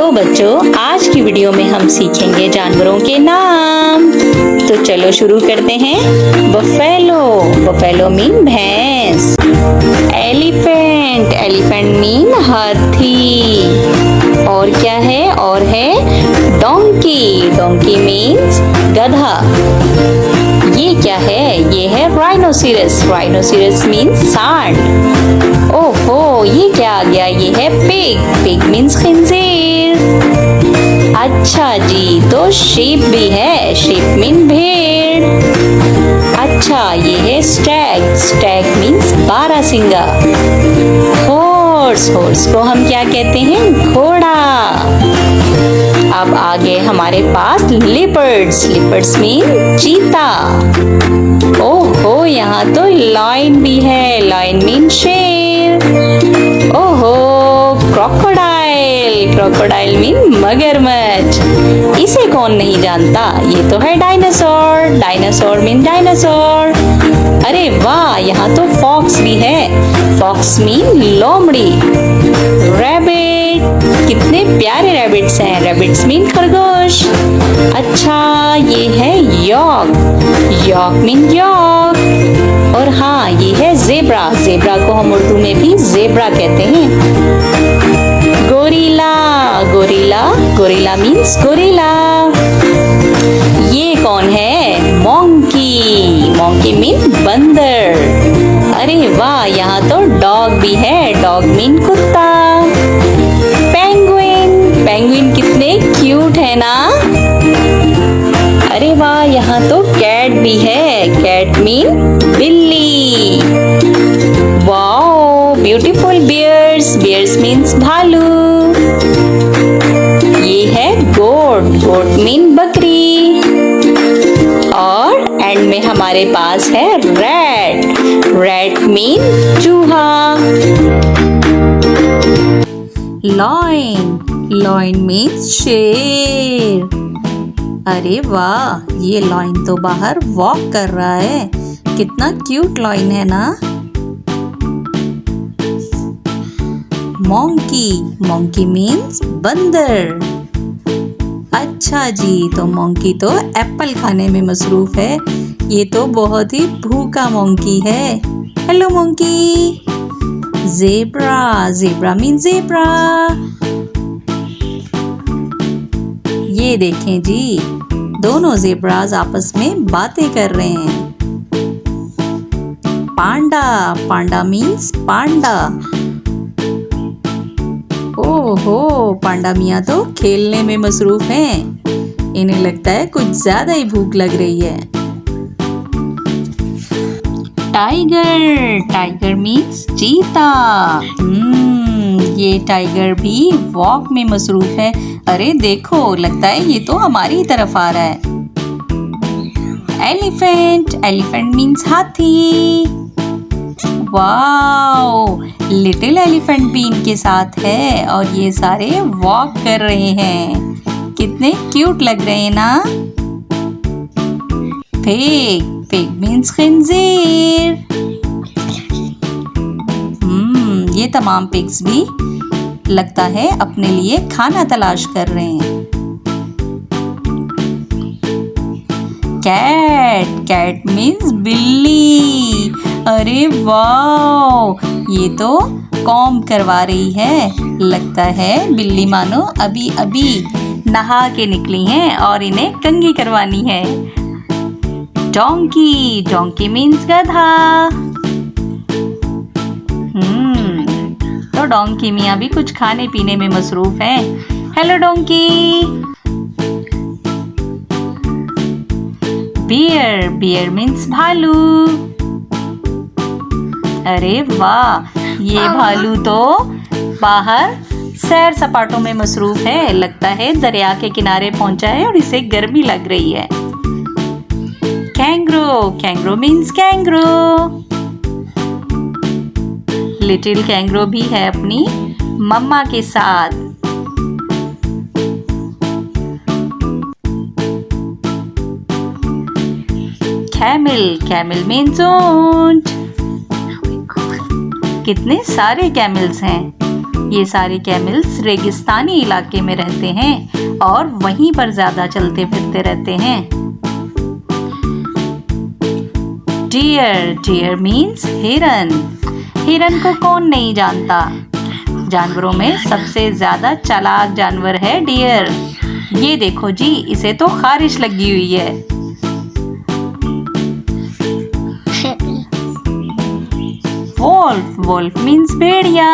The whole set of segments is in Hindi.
तो बच्चों, आज की वीडियो में हम सीखेंगे जानवरों के नाम। तो चलो शुरू करते हैं। बफेलो, बफेलो मीन भैंस। एलिफेंट, एलिफेंट मीन हाथी। और क्या है? और है डोंकी, डोंकी मीन्स गधा। ये क्या है? ये है राइनोसिरस, राइनोसिरस मीन्स सांड। ओहो, ये क्या आ गया? ये है पिग, पिग मीन्स खिंजीर। अच्छा जी, तो शीप भी है, शीप मीन भेड़। अच्छा, ये है स्टैग, स्टैग मीन्स बारहसिंगा। हॉर्स, हॉर्स को हम क्या कहते हैं? घोड़ा। अब आगे हमारे पास लिपर्ड्स, लिपर्ड्स मीन चीता। ओहो, यहाँ तो लायन भी है, लायन मीन शेर। ओहो, क्रोकोडाइल, क्रोकोडाइल मीन मगरमच्छ। इसे कौन नहीं जानता? ये तो है डायनासोर, डायनासोर मीन डायनासोर। अरे वाह, यहाँ तो फॉक्स भी है, फॉक्स मीन लोमड़ी। रैबिट, कितने प्यारे रैबिट्स हैं, रैबिट्स मीन खरगोश। अच्छा, ये है यॉक, यॉक मीन यॉक। और हाँ, ये है जेब्रा, जेब्रा को हम उर्दू में भी जेब्रा कहते हैं। Gorilla, gorilla, gorilla means gorilla. ये कौन है? मोंकी, मोंकी मीन बंदर। अरे वाह, यहाँ तो डॉग भी है, डॉग मीन कुत्ता। पेंगुइन, पेंगुइन कितने क्यूट है ना। अरे वाह, यहाँ तो कैट भी है, कैट मीन बिल्ली। Wow, beautiful bears, bears means भालू। ये है गोट, गोट मीन बकरी। और एंड में हमारे पास है रैट, रैट मीन चूहा। लॉयन, लॉयन मीन्स शेर। अरे वाह, ये लॉयन तो बाहर वॉक कर रहा है, कितना क्यूट लॉयन है ना। मोंकी, मोंकी मीन्स बंदर। अच्छा जी, तो मोंकी तो एप्पल खाने में मसरूफ है, ये तो बहुत ही भूखा मोंकी है। Hello monkey. Zebra, zebra mean zebra. ये देखें जी, दोनों ज़ेब्राज आपस में बातें कर रहे हैं। पांडा, पांडा मीन्स पांडा। ओहो, पांडा मियाँ तो खेलने में मसरूफ हैं, इन्हें लगता है कुछ ज्यादा ही भूख लग रही है। टाइगर, टाइगर मीन्स चीता। ये टाइगर भी वॉक में मसरूफ है। अरे देखो, लगता है ये तो हमारी तरफ आ रहा है। एलिफेंट, एलिफेंट मीन्स हाथी। वाओ, लिटिल एलिफेंट भी इनके साथ है और ये सारे वॉक कर रहे हैं, कितने क्यूट लग रहे हैं ना। पिग, पिग मीन्स खिंजीर। ये तमाम पिग्स भी लगता है अपने लिए खाना तलाश कर रहे हैं। कैट, कैट मीन्स बिल्ली। अरे वाह, ये तो कॉम्ब करवा रही है, लगता है बिल्ली मानो अभी अभी नहा के निकली हैं और इन्हें कंघी करवानी है। डोंकी, डोंकी मीन्स गधा। तो डोंकी मियाँ भी कुछ खाने पीने में मसरूफ है। Hello donkey. Bear, bear means भालू। अरे वाह, ये भालू तो बाहर सैर सपाटों में मसरूफ है, लगता है दरिया के किनारे पहुंचा है और इसे गर्मी लग रही है। Kangaroo, kangaroo means kangaroo. Little kangaroo भी है अपनी मम्मा के साथ। कैमल, कैमल मीन्स ऊंट। कितने सारे कैमल्स हैं, ये सारे कैमल्स रेगिस्तानी इलाके में रहते हैं और वहीं पर ज्यादा चलते फिरते रहते हैं। डियर, डियर मीन्स हिरन। हिरन को कौन नहीं जानता। जानवरों में सबसे ज्यादा चालाक जानवर है डियर। ये देखो जी, इसे तो खारिश लगी हुई है। वोल्फ, वोल्फ मीन्स भेड़िया।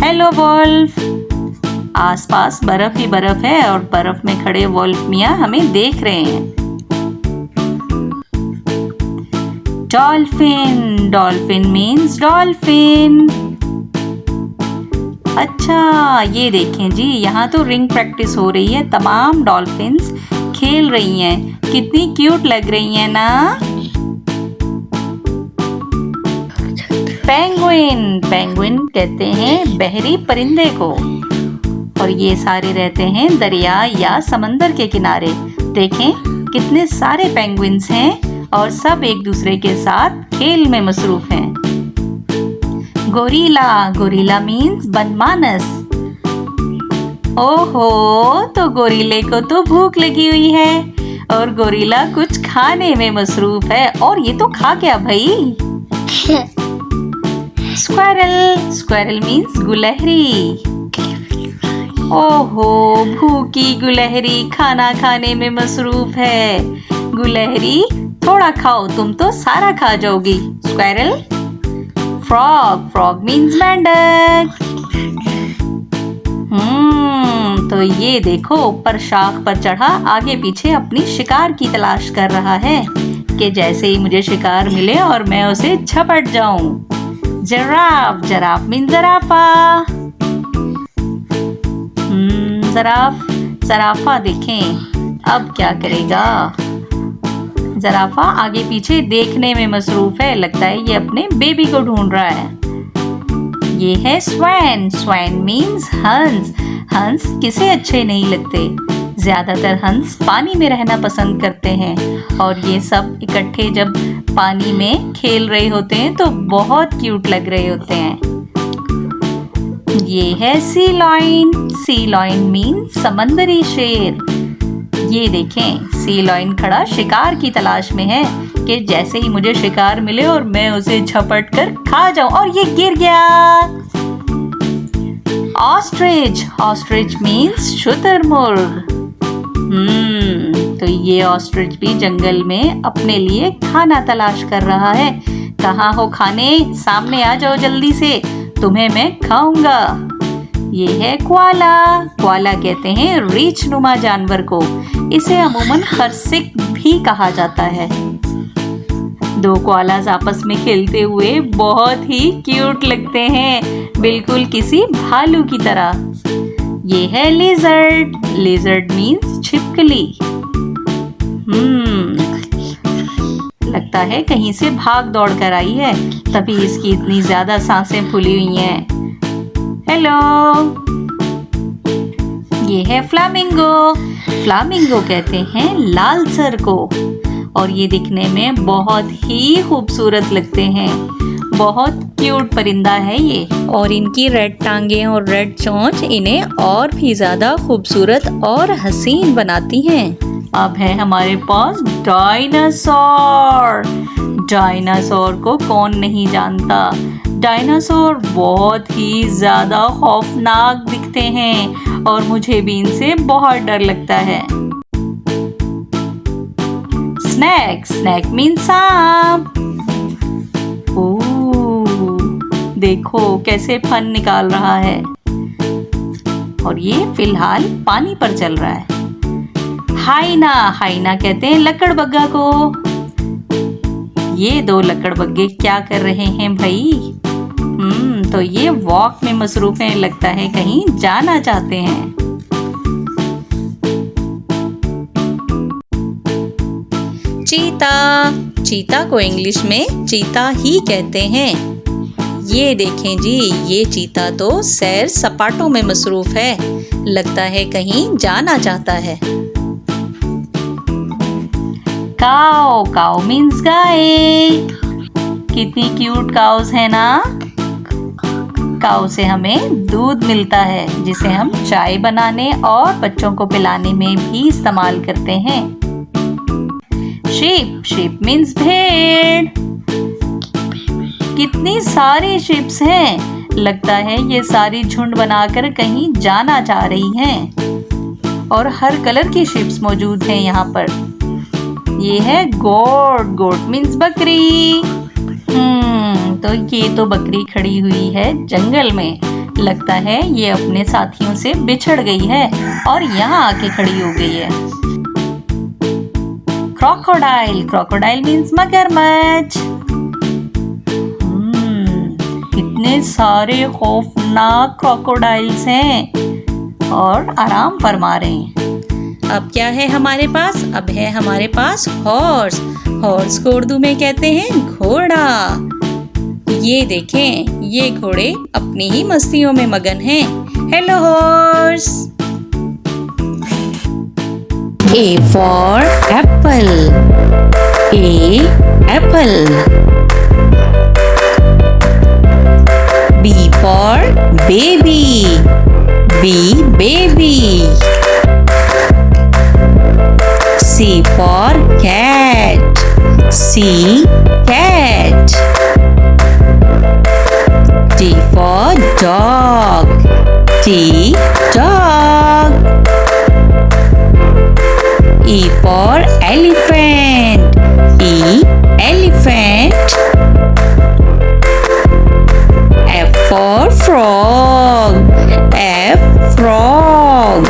Hello wolf. आसपास बर्फ ही बर्फ है और बर्फ में खड़े वोल्फ मियाँ हमें देख रहे हैं। Dolphin, dolphin means dolphin. अच्छा, ये देखें जी, यहाँ तो रिंग प्रैक्टिस हो रही है। तमाम डॉल्फिन्स खेल रही हैं। कितनी क्यूट लग रही हैं ना। पेंगुइन, पेंगुइन कहते हैं बहरी परिंदे को और ये सारे रहते हैं दरिया या समंदर के किनारे। देखें कितने सारे पेंगुइन्स हैं और सब एक दूसरे के साथ खेल में मसरूफ हैं। गोरिल्ला, गोरिल्ला मीन्स बनमानस। ओहो, तो गोरिल्ले को तो भूख लगी हुई है और गोरिल्ला कुछ खाने में मसरूफ है। और ये तो खा क्या भाई। स्क्वारल, स्क्वारल मीन्स गुलहरी। ओहो, भूखी गुलहरी खाना खाने में मसरूफ है। गुलहरी थोड़ा खाओ, तुम तो सारा खा जाओगी। स्क्वारल। फ्रॉग, फ्रॉग मीन्स मेंढक। तो ये देखो ऊपर शाख पर चढ़ा आगे पीछे अपनी शिकार की तलाश कर रहा है कि जैसे ही मुझे शिकार मिले और मैं उसे झपट जाऊं। जिराफ, जिराफ मीन्स ज़राफ़ा। ज़राफ, ज़राफ़ा देखें अब क्या करेगा। ज़राफ़ा आगे पीछे देखने में मसरूफ है। लगता है ये अपने बेबी को ढूंढ रहा है। ये है स्वैन, स्वैन मीन्स हंस। हंस किसे अच्छे नहीं लगते। ज्यादातर हंस पानी में रहना पसंद करते हैं और ये सब इकट्ठे जब पानी में खेल रहे होते हैं तो बहुत क्यूट लग रहे होते हैं। ये है सी लॉयन, सी लॉयन मीन्स समंदरी शेर। ये देखें सी लॉयन खड़ा शिकार की तलाश में है कि जैसे ही मुझे शिकार मिले और मैं उसे झपट कर खा जाऊं। और ये गिर गया। ऑस्ट्रिच, ऑस्ट्रिच मीन्स शुतुरमुर्ग। तो ये ऑस्ट्रिच भी जंगल में अपने लिए खाना तलाश कर रहा है। कहाँ हो खाने, सामने आ जाओ जल्दी से, तुम्हें मैं खाऊंगा। ये है क्वाला, क्वाला कहते हैं रीछ नुमा जानवर को। इसे अमूमन खरसिक भी कहा जाता है। दो क्वालास आपस में खेलते हुए बहुत ही क्यूट लगते हैं, बिल्कुल किसी भालू की तरह। ये है लिजर्ड, लिजर्ड मीन्स छिपकली। लगता है कहीं से भाग दौड़ कर आई है, तभी इसकी इतनी ज्यादा सांसें फूली हुई हैं। हेलो। ये है फ्लामिंगो, फ्लामिंगो कहते हैं लाल सर को और ये दिखने में बहुत ही खूबसूरत लगते हैं। बहुत क्यूट परिंदा है ये और इनकी रेड टांगे और रेड चोंच इन्हें और भी ज्यादा खूबसूरत और हसीन बनाती हैं। अब है हमारे पास डायनासोर। डायनासोर को कौन नहीं जानता। डायनासोर बहुत ही ज्यादा खौफनाक दिखते हैं और मुझे भी इनसे बहुत डर लगता है। स्नैक, स्नैक मीन्स सांप। देखो कैसे फन निकाल रहा है और ये फिलहाल पानी पर चल रहा है। हाइना, हाइना कहते हैं लकड़बग्गा को। ये दो लकड़बग्गे क्या कर रहे हैं भाई। तो ये वॉक में मसरूफ हैं, लगता है कहीं जाना चाहते हैं। चीता, चीता को इंग्लिश में चीता ही कहते हैं। ये देखें जी, ये चीता तो सैर सपाटों में मसरूफ है, लगता है कहीं जाना चाहता है। काओ, काओ मीन्स गाय। कितनी क्यूट काउस है ना। काऊ से हमें दूध मिलता है जिसे हम चाय बनाने और बच्चों को पिलाने में भी इस्तेमाल करते हैं। शीप, शीप मीन्स भेड़। कितनी सारी शिप्स हैं, लगता है ये सारी झुंड बनाकर कहीं जाना चाह रही हैं। और हर कलर की शिप्स मौजूद हैं यहाँ पर। ये है गोट, गोट मीन्स बकरी। तो ये तो बकरी खड़ी हुई है जंगल में। लगता है ये अपने साथियों से बिछड़ गई है और यहाँ आके खड़ी हो गई है। क्रोकोडाइल, क्रोकोडाइल मीन्स मगरमच्छ। कितने सारे खौफनाक क्रोकोडाइल्स हैं और आराम फरमा रहे हैं। अब क्या है हमारे पास? अब है हमारे पास हॉर्स। हॉर्स को उर्दू में कहते हैं घोड़ा। ये देखें, ये घोड़े अपनी ही मस्तियों में मगन हैं। Hello horse. A for apple. A apple. B for baby. B baby. C for cat. C cat. D for dog. D dog. E for elephant. E elephant. F for frog. F frog.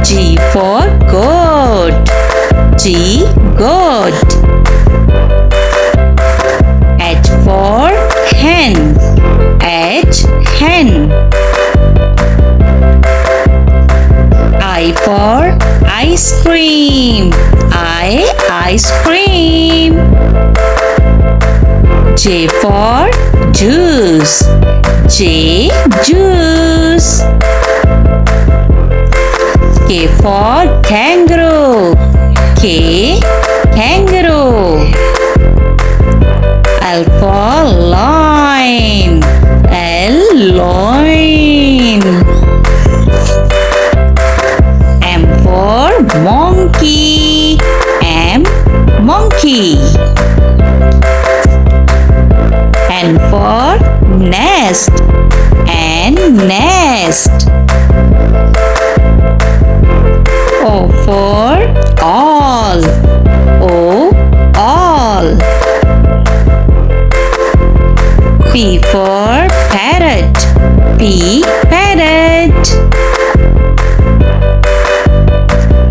G for goat. G goat. H for hen. H hen. I for ice cream. I ice cream. J for juice. J juice. K for kangaroo. K kangaroo. L for lion. L lion. M for monkey. M monkey. N for nest. N nest. O for all. O all. P for parrot. P parrot.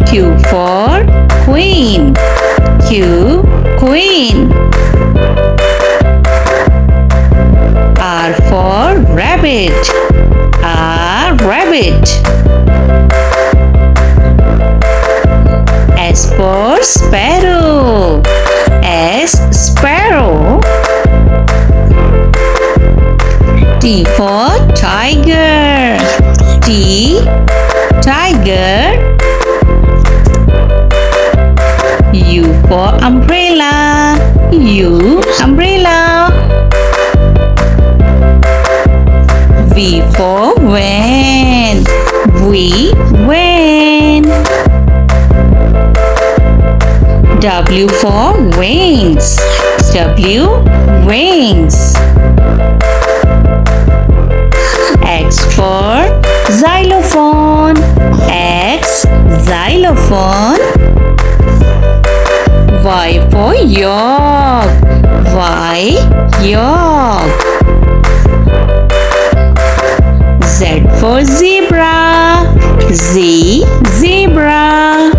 Q for queen. Q queen. R for rabbit. R rabbit. S for sparrow. S sparrow. T for tiger. T tiger. U for umbrella. U umbrella. V for van. V van. W for wings. W wings. X for xylophone. X xylophone. Y for yak. Y yak. Z for zebra. Z zebra.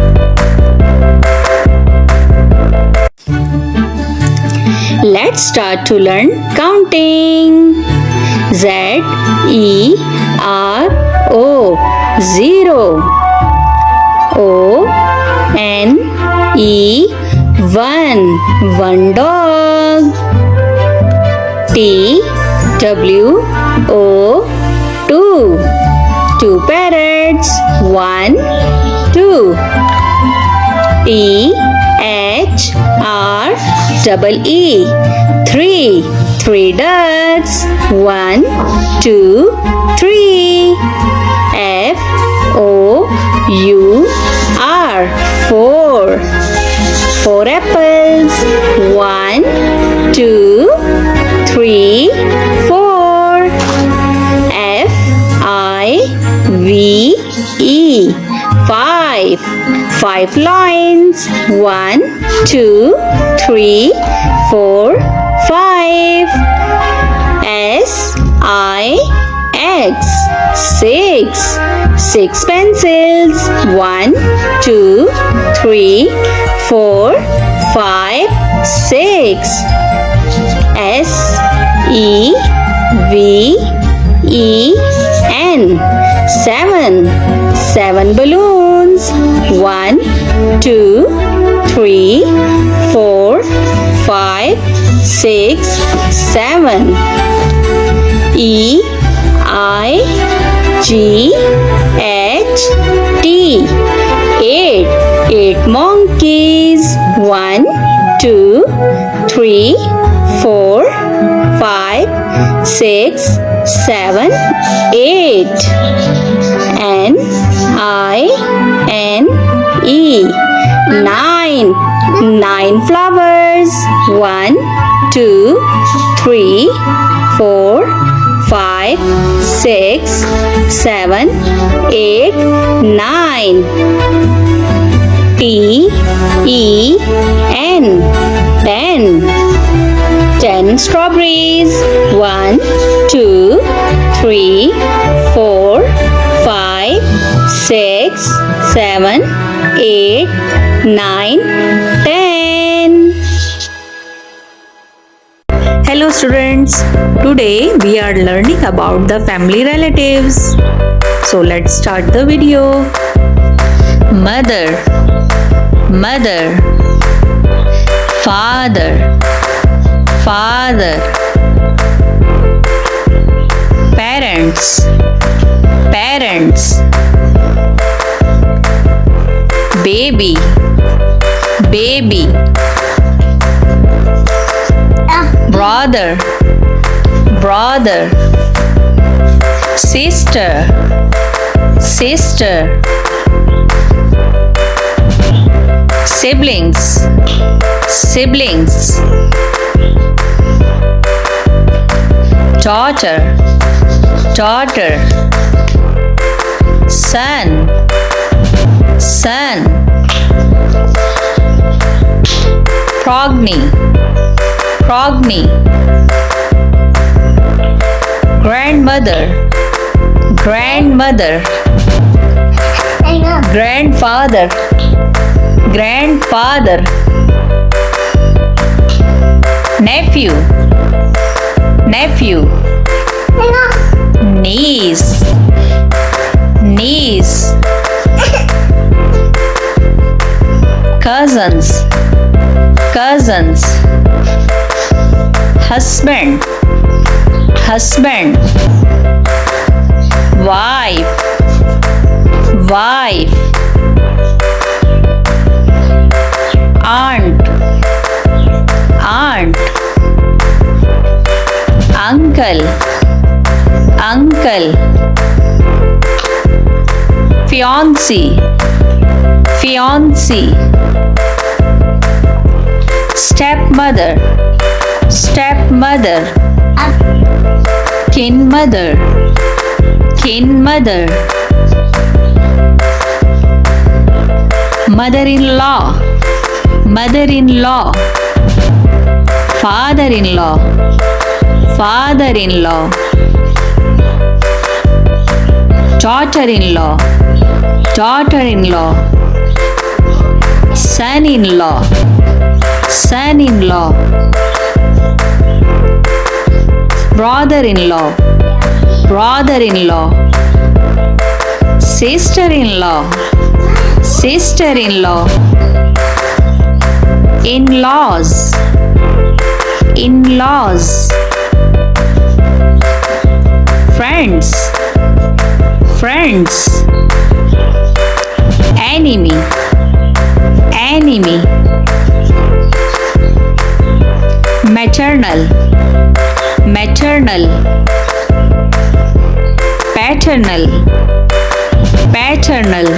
Let's start to learn counting. Z E R O, zero. O N E, one, one dog. T W O, two, two parrots. One, two. T H R double E. Three. Three ducks. 1, 2, 3. F O U R. Four. Four apples. 1, 2, 3, 4. F I V E. Five. Five lines. 1, 2, 3, 4, 5. S I X. Six. Six pencils. 1, 2, 3, 4, 5, 6. S E V E N. Seven. Seven balloons. 1, 2, 3, 4, 5, 6, 7. E I G H T. Eight. Eight monkeys. 1, 2, 3, 4, 5, 6, 7, 8. N I N E. Nine. Nine flowers. 1, 2, 3, 4, 5, 6, 7, 8, 9. T E N. 10. 10 strawberries. 1, 2, 3, 4, 5, 6, 7, 8, 9, 10. Hello students, today we are learning about the family relatives. So let's start the video. Mother, mother. Father, father. Parents, parents. Baby, baby. Brother, brother. Sister, sister. Siblings, siblings. Daughter, daughter. Son, son. Progeny, progeny. Grandmother, grandmother. Grandfather, grandfather. Nephew, nephew. Niece, niece. Cousins, cousins. Husband, husband. Wife, wife. Aunt, aunt. Uncle, uncle. Fiancé, fiancé. Stepmother, stepmother. Kin mother, kin mother. Mother-in-law, mother-in-law. Father-in-law, father-in-law. Daughter-in-law, daughter-in-law. Son-in-law, son-in-law. Brother-in-law, brother-in-law. Sister-in-law, sister-in-law. In-laws, in-laws. Friends, friends. Enemy, enemy. maternal, maternal, paternal, paternal,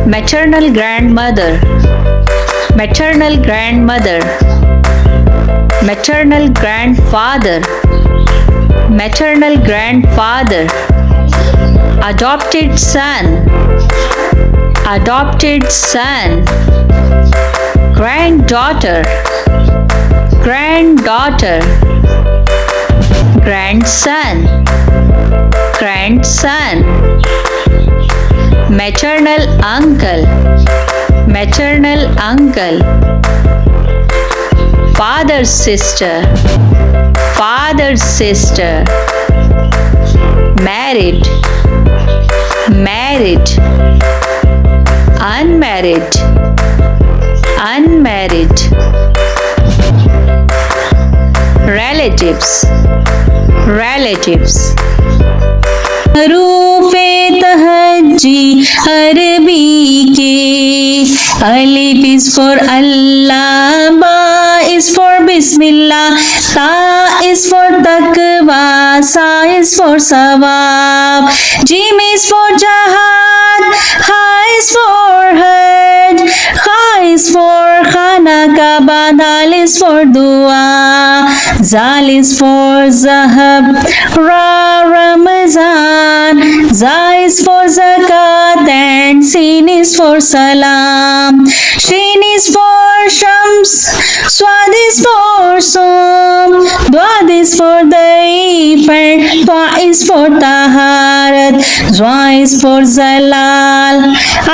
maternal grandmother, maternal grandmother, maternal grandfather, maternal grandfather, adopted son, adopted son, granddaughter, granddaughter, grandson, grandson, maternal uncle, maternal uncle, father's sister, father's sister, married, married, unmarried, unmarried, relatives, relatives. हरूफ़े तहज्जी अरबी के अलिफ is for Allah, ba is for Bismillah, ta is for taqwa, sa is for sawab, jim is for jihad, ha is for hajj, kha is for khana kaaba, dal is for dua, zal is for zahab, ra Ramazan, za is for zakat, and sin is for salam, shin is for shams, swad is for som, dwad is for daif, and twa is for taharat, zwa is for zalal,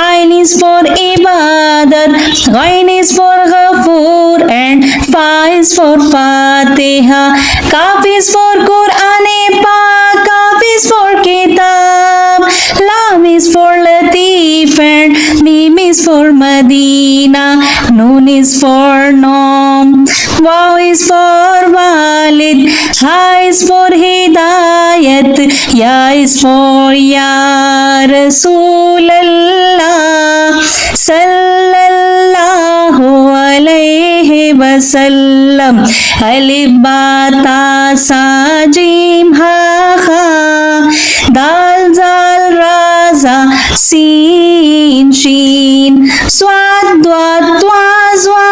ain is for ibadat, ghain is for ghafur, and fa is for fatiha, kaf is for Quran Pak, kaf is for kitab, lam is for latif, and mim is for Medina, noon is for nom, waw is for walid, ha is for hidayat, ya is for ya Rasulallah, sallallahu alayhi wasallam, alif ba ta sa jim ha kha, dal zal ra za sin shin, swad dwad twa zwa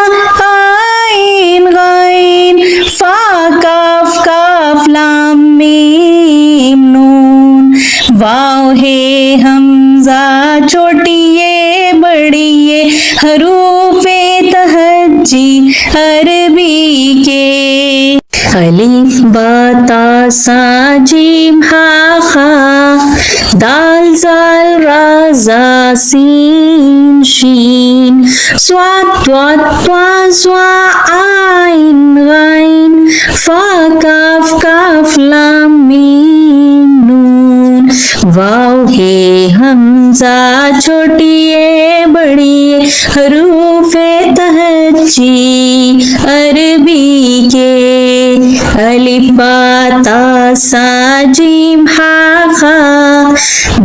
ain ghain, fa kaf kaf lam mim nun, वाव है हमजा छोटी ये बड़ी ये हरूफ़े तहज्जी अरबी के अलिफ बा ता सा जीम हा खा दाल जाल रा जा सीन शीन स्वाद त्वा त्वा स्वा आइन गाइन फा काफ काफ लाम मीम नून वाव है हमजा छोटी ये बड़ी हरूफ़े तहज्जी अरबी के अलिफ बा ता सा जीम हा खा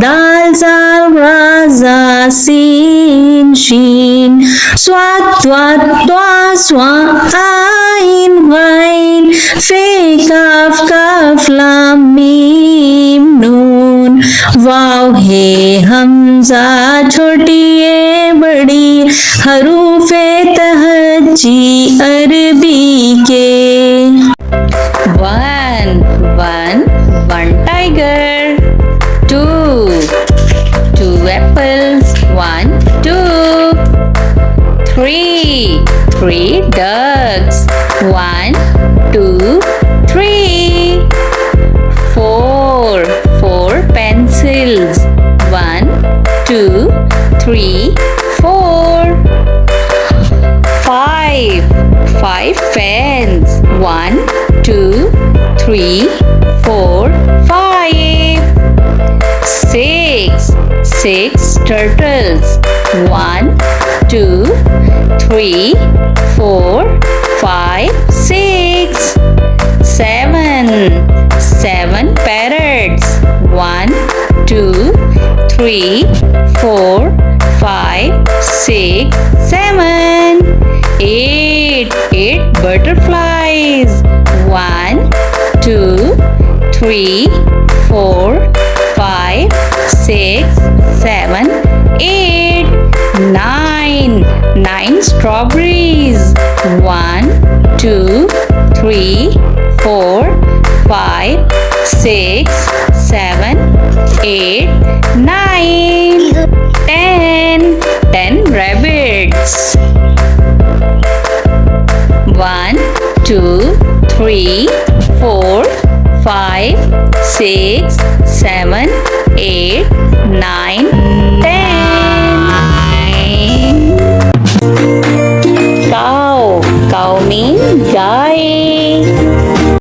दाल जाल रा जा सीन शीन स्वाद त्वा त्वा स्वा आइन गाइन फे काफ काफ लाम मीम नून वाव है हमजा छोटी ये बड़ी हरूफ़े तहज्जी अरबी के one tiger, two apples, 1 2 3 ducks, 1 2 3 4 pencils, 1 2 3 4 5 fans, 1 2 3 4 5 6 turtles, 1 2 3 4 5 6 7 parrots, 1 2 3 4 5 6 7 8 two, three, four, five, six, seven, eight, nine. Nine strawberries. One, two, three, four, five, six, seven, eight, nine. 10. 10 rabbits. One, two, three, four, five, six,